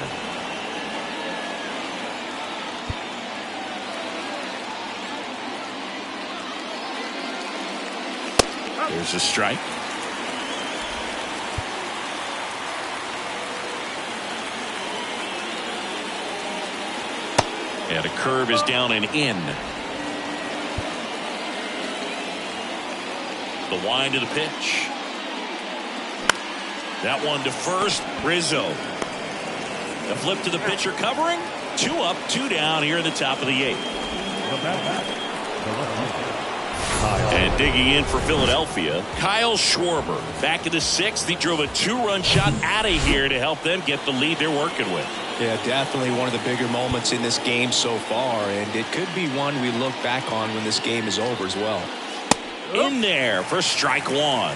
There's a strike. And a curve is down and in. The wind of the pitch. That one to first. Rizzo. The flip to the pitcher covering. 2 up, 2 down here in the top of the 8th. And digging in for Philadelphia, Kyle Schwarber. Back in the 6th, he drove a 2-run shot out of here to help them get the lead they're working with. Yeah, definitely one of the bigger moments in this game so far, and it could be one we look back on when this game is over as well. In there for strike 1.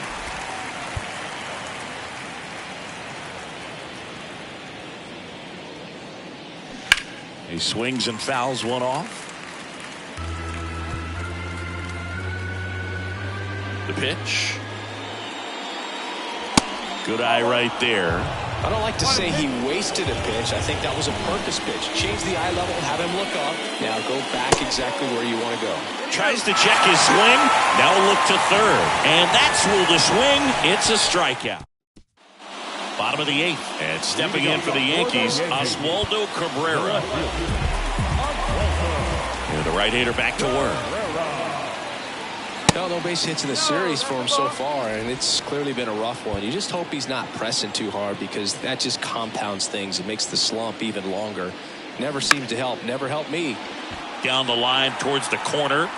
He swings and fouls one off. The pitch. Good eye right there. I don't like to say he wasted a pitch. I think that was a purpose pitch. Change the eye level, have him look up. Now go back exactly where you want to go. Tries to check his swing. Now look to third. And that's ruled a swing. It's a strikeout. Bottom of the 8th. And stepping in for the Yankees, Oswaldo Cabrera. And the right-hander back to work. No base hits in the series for him so far, and it's clearly been a rough one. You just hope he's not pressing too hard, because that just compounds things. It makes the slump even longer. Never seems to help. Never helped me. Down the line towards the corner.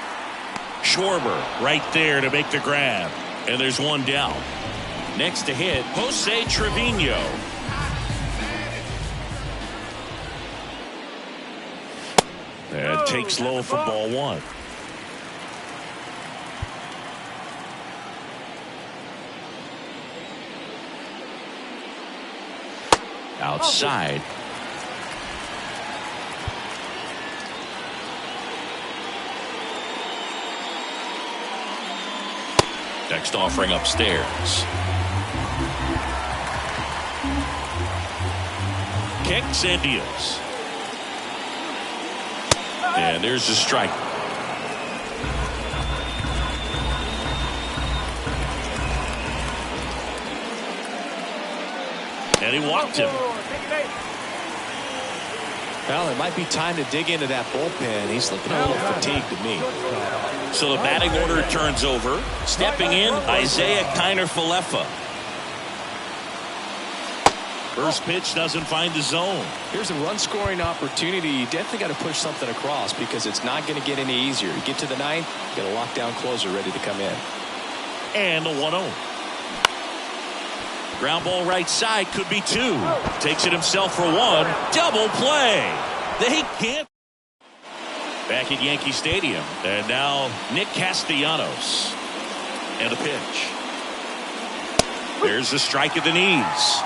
Schwarber right there to make the grab. And there's one down. Next to hit, Jose Trevino. And takes low for ball 1. Outside. Next offering upstairs. Kicks and deals. And there's a strike. And he walked him. Well, it might be time to dig into that bullpen. He's looking a little fatigued to me. So the batting order turns over. Stepping in, Isaiah Kiner-Falefa. First pitch doesn't find the zone. Here's a run-scoring opportunity. You definitely got to push something across, because it's not going to get any easier. You get to the 9th, you got a lockdown closer ready to come in. And the 1-0. Ground ball right side, could be 2. Takes it himself for 1. Double play. They can't. Back at Yankee Stadium. And now Nick Castellanos. And a pitch. There's a strike at the knees.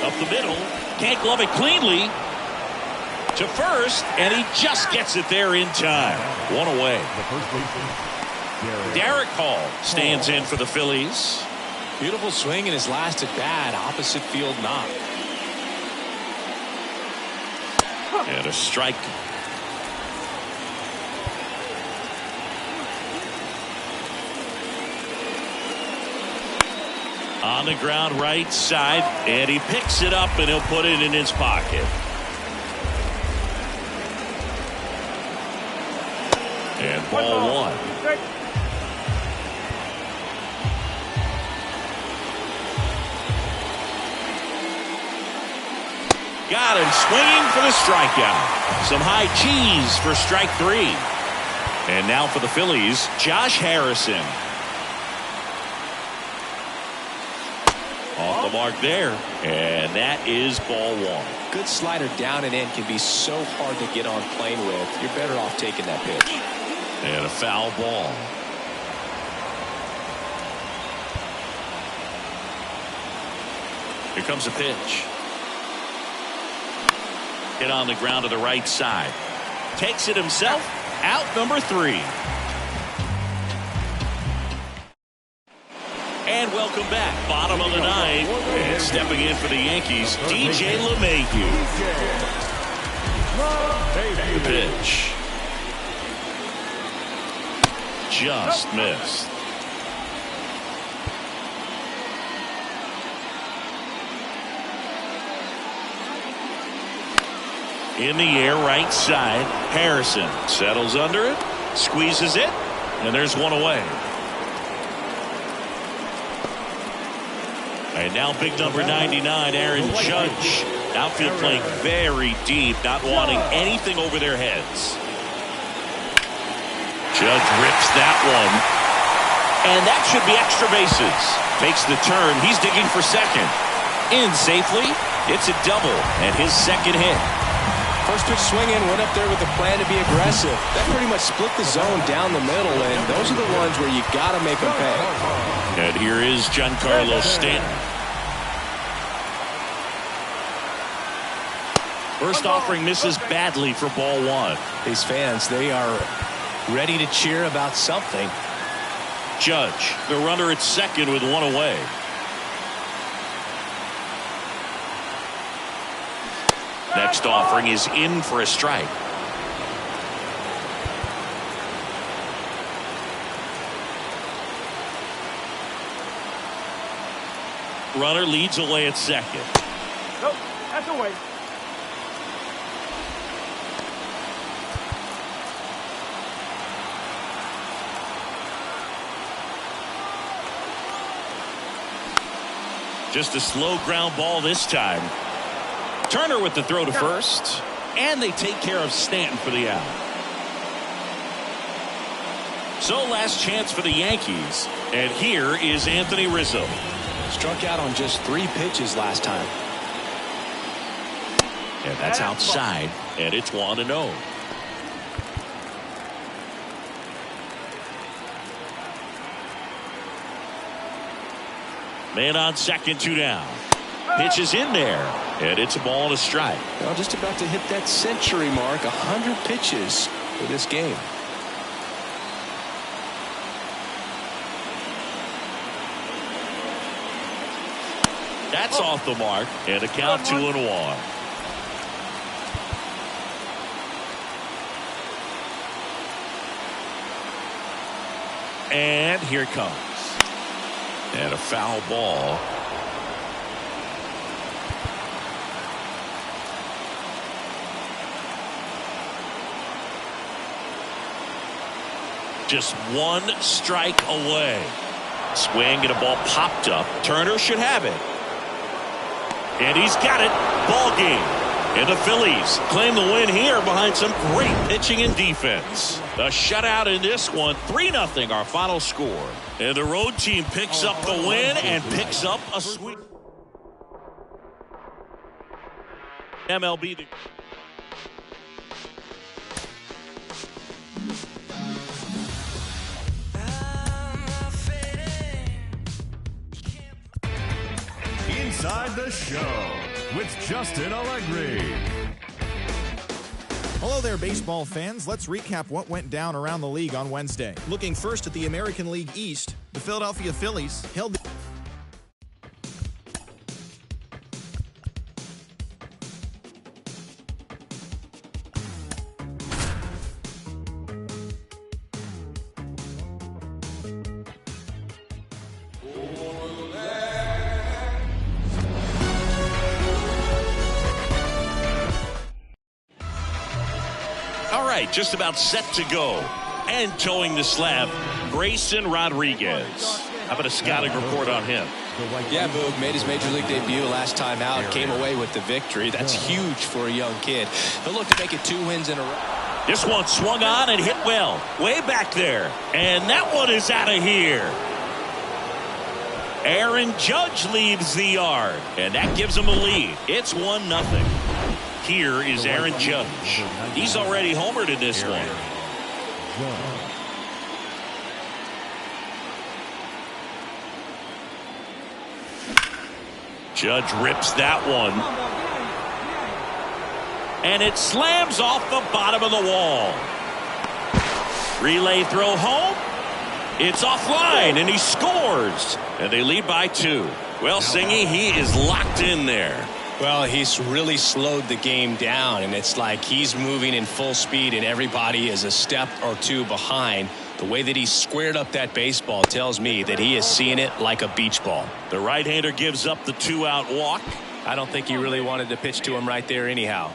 Up the middle. Can't glove it cleanly. To first, and he just gets it there in time. 1 away. Derek Hall stands in for the Phillies. Beautiful swing in his last at bat. Opposite field knock. And a strike. On the ground right side, and he picks it up and he'll put it in his pocket. And ball 1. Got him swinging for the strikeout. Some high cheese for strike 3. And now for the Phillies, Josh Harrison. Off the mark there. And that is ball 1. Good slider down and in can be so hard to get on plane with. You're better off taking that pitch. And a foul ball. Here comes a pitch. Hit on the ground to the right side. Takes it himself. Out number 3. And welcome back. Bottom of the 9th. And stepping in for the Yankees, DJ LeMahieu. The pitch. Just missed. In the air, right side. Harrison settles under it, squeezes it, and there's one away. And now big number 99, Aaron Judge. Outfield playing very deep, not wanting anything over their heads. Judge rips that one. And that should be extra bases. Makes the turn. He's digging for second. In safely. It's a double and his second hit. First pitch swinging, went up there with a plan to be aggressive. That pretty much split the zone down the middle, and those are the ones where you got to make them pay. And here is Giancarlo Stanton. First offering misses badly for ball 1. These fans, they are ready to cheer about something. Judge, the runner at second with one away. Next offering is in for a strike. Runner leads away at second. Nope, that's away. Just a slow ground ball this time. Turner with the throw to first. And they take care of Stanton for the out. So last chance for the Yankees. And here is Anthony Rizzo. Struck out on just 3 pitches last time. And that's outside. And it's 1-0. Man on second, 2 down. Pitch is in there. And it's a ball and a strike. Well, just about to hit that century mark. 100 pitches for this game. That's off the mark. And a count 2-1. And here it comes. And a foul ball. Just 1 strike away. Swing and a ball popped up. Turner should have it. And he's got it. Ball game. And the Phillies claim the win here behind some great pitching and defense. A shutout in this one. 3-0 our final score. And the road team picks up the win and picks up a sweep. MLB. Inside the Show with Justin Allegri. Hello there, baseball fans. Let's recap what went down around the league on Wednesday. Looking first at the American League East, the Philadelphia Phillies held the just about set to go. And towing the slab, Grayson Rodriguez. How about a scouting report on him? Yeah, Boog made his major league debut last time out, came away with the victory. That's huge for a young kid. He'll look to make it 2 wins in a row. This one swung on and hit well. Way back there. And that one is out of here. Aaron Judge leaves the yard. And that gives him a lead. It's 1-0. Here is Aaron Judge. He's already homered in this one. Judge rips that one. And it slams off the bottom of the wall. Relay throw home. It's offline, and he scores. And they lead by 2. Well, Singy, he is locked in there. Well, he's really slowed the game down, and it's like he's moving in full speed, and everybody is a step or 2 behind. The way that he squared up that baseball tells me that he is seeing it like a beach ball. The right-hander gives up the 2-out walk. I don't think he really wanted to pitch to him right there anyhow.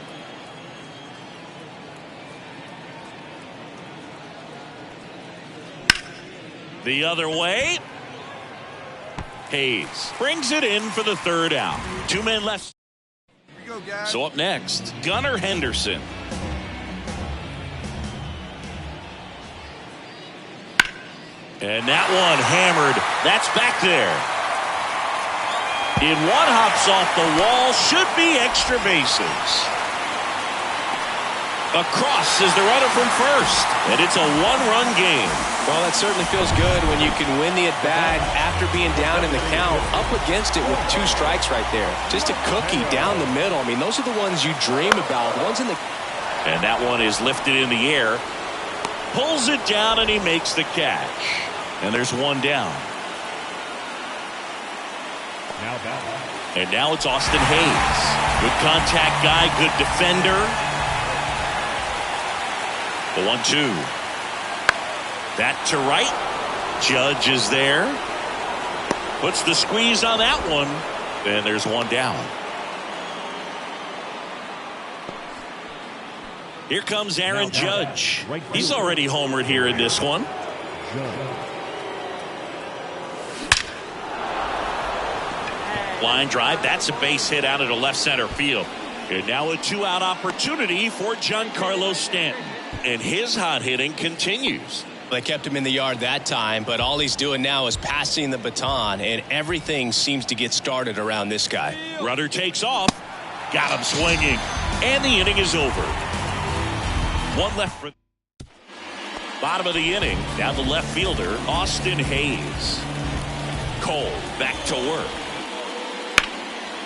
The other way. Hayes brings it in for the 3rd out. 2 men left. So up next, Gunnar Henderson. And that one hammered. That's back there. In one, hops off the wall. Should be extra bases. Across is the runner from first. And it's a 1-run game. Well, that certainly feels good when you can win the at-bat after being down in the count, up against it with 2 strikes right there. Just a cookie down the middle. I mean, those are the ones you dream about. The ones in the... And that one is lifted in the air. Pulls it down, and he makes the catch. And there's 1 down. And now it's Austin Hayes. Good contact guy, good defender. The 1-2. That to right. Judge is there. Puts the squeeze on that one. And there's 1 down. Here comes Aaron Judge. He's already homered here in this one. Line drive. That's a base hit out of the left center field. And now a 2-out opportunity for Giancarlo Stanton. And his hot hitting continues. They kept him in the yard that time, but all he's doing now is passing the baton, and everything seems to get started around this guy. Runner takes off. Got him swinging. And the inning is over. 1 left for bottom of the inning. Now the left fielder, Austin Hayes. Cole back to work.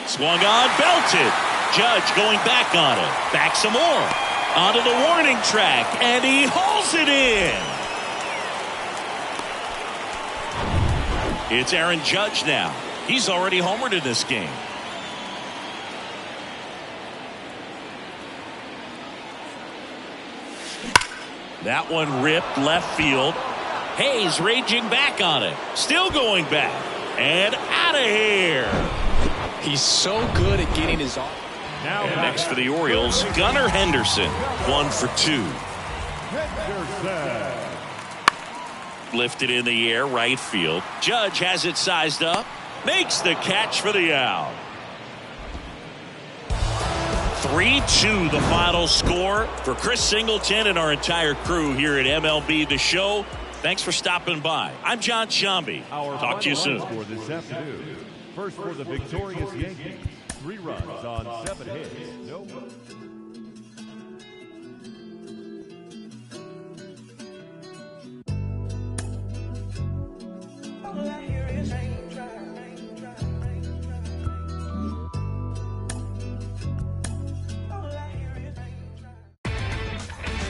Swung on, belted. Judge going back on it. Back some more. Onto the warning track, and he hauls it in. It's Aaron Judge now. He's already homered in this game. That one ripped left field. Hayes raging back on it. Still going back. And out of here. He's so good at getting his arm. And next for the Orioles, Gunnar Henderson. 1 for 2. Lifted in the air, right field. Judge has it sized up. Makes the catch for the out. 3-2 the final score. For Chris Singleton and our entire crew here at MLB The Show, thanks for stopping by. I'm John Sciambi. Talk to you soon. For this afternoon. First for the victorious Yankees. 3 runs on 7 hits. No.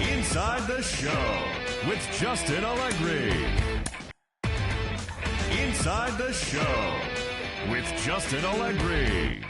Inside the Show with Justin Allegri. Inside the Show with Justin Allegri.